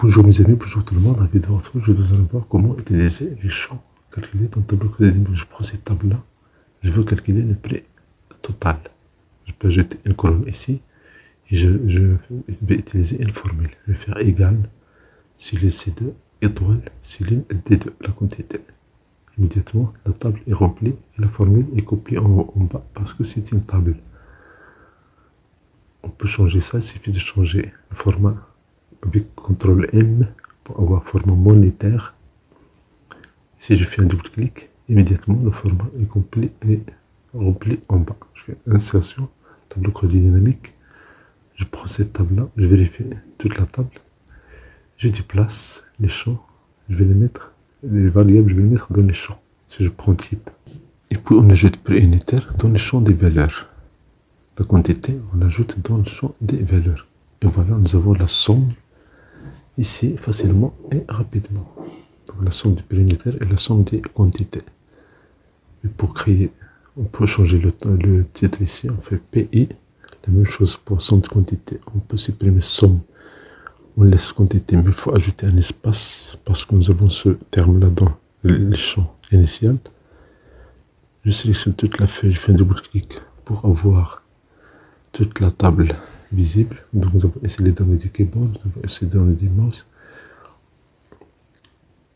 Bonjour mes amis, bonjour tout le monde. Dans la vidéo aujourd'hui, je vais vous voir comment utiliser les champs calculés dans le tableau crédit. Je prends cette table-là, je veux calculer le prix total. Je peux ajouter une colonne ici et je vais utiliser une formule. Je vais faire égal sur les C2 étoile sur l'une D2, la quantité. Immédiatement, la table est remplie et la formule est copiée en bas parce que c'est une table. On peut changer ça, il suffit de changer le format avec CTRL M pour avoir format monétaire. Si je fais un double clic, immédiatement le format est complet et rempli en bas. Je fais insertion, tableau croisé dynamique. Je prends cette table-là, je vérifie toute la table. Je déplace les champs, je vais les mettre, les variables, je vais les mettre dans les champs. Si je prends type. Et puis on ajoute prix unitaire dans le champ des valeurs. La quantité, on l'ajoute dans le champ des valeurs. Et voilà, nous avons la somme ici facilement et rapidement. Donc, la somme du prix unitaire et la somme des quantités. Et pour créer, on peut changer le titre ici, on fait PI. La même chose pour somme de quantité. On peut supprimer somme. On laisse quantité, mais il faut ajouter un espace parce que nous avons ce terme-là dans le champ initial. Je sélectionne toute la feuille, je fais un double clic pour avoir toute la table visible. Donc nous avons ici les données du keyboard, nous avons ici les données du mouse.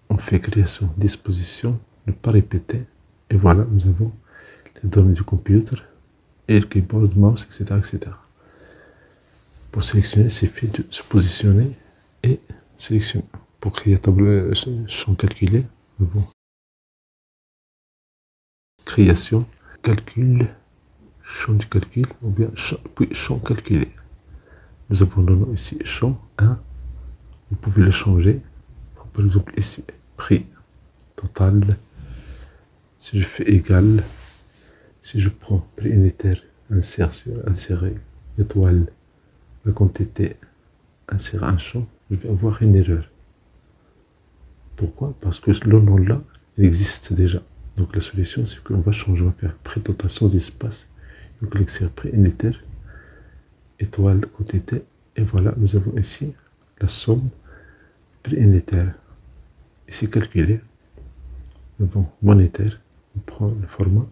On fait création, disposition, ne pas répéter. Et voilà, nous avons les données du computer et le keyboard, mouse, etc. etc. Pour sélectionner, il suffit de se positionner et sélectionner. Pour créer un tableau champ calculé, nous avons création, calcul, champ du calcul, ou bien puis champ calculé. Nous avons le nom ici, champ 1. Vous pouvez le changer. Par exemple, ici, prix total. Si je fais égal, si je prends prix unitaire, insérer, étoile, la quantité, insérer un champ, je vais avoir une erreur. Pourquoi? Parce que le nom là, il existe déjà. Donc la solution, c'est qu'on va changer, on va faire prix total sans espace. Donc cliquer sur prix unitaire, étoile, quantité, et voilà, nous avons ici la somme prix unitaire. Ici calculé, nous avons monétaire, on prend le format.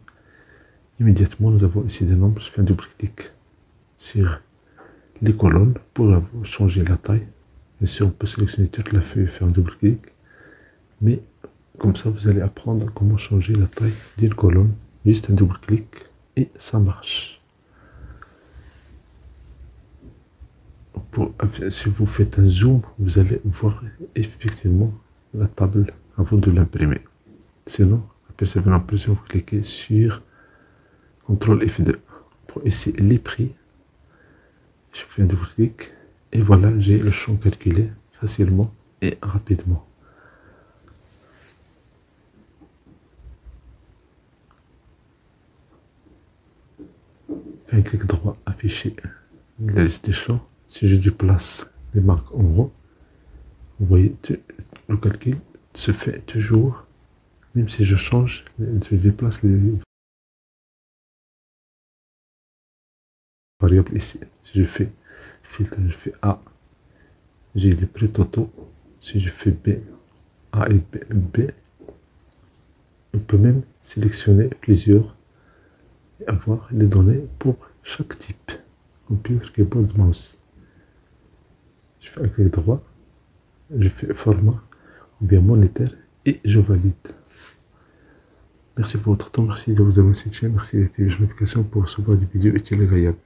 Immédiatement, nous avons ici des nombres, je fais un double clic sur les colonnes pour changer la taille. Bien sûr, on peut sélectionner toute la feuille et faire un double clic, mais comme ça, vous allez apprendre comment changer la taille d'une colonne. Juste un double clic et ça marche. Si vous faites un zoom, vous allez voir effectivement la table avant de l'imprimer. Sinon, après cette impression, vous cliquez sur CTRL F2. Pour ici les prix, je fais un double clic et voilà, j'ai le champ calculé facilement et rapidement. Fais un clic droit, afficher la liste des champs. Si je déplace les marques en haut, vous voyez, le calcul se fait toujours, même si je change, je déplace les variables ici. Si je fais filtre, je fais A, j'ai les prix totaux. Si je fais B, A et B, on peut même sélectionner plusieurs et avoir les données pour chaque type. Computer, keyboard, mouse. Je fais un clic droit, je fais format ou bien monétaire et je valide. Merci pour votre temps, merci de vous abonner à cette chaîne, merci d'activer les notifications pour recevoir des vidéos utiles et agréables.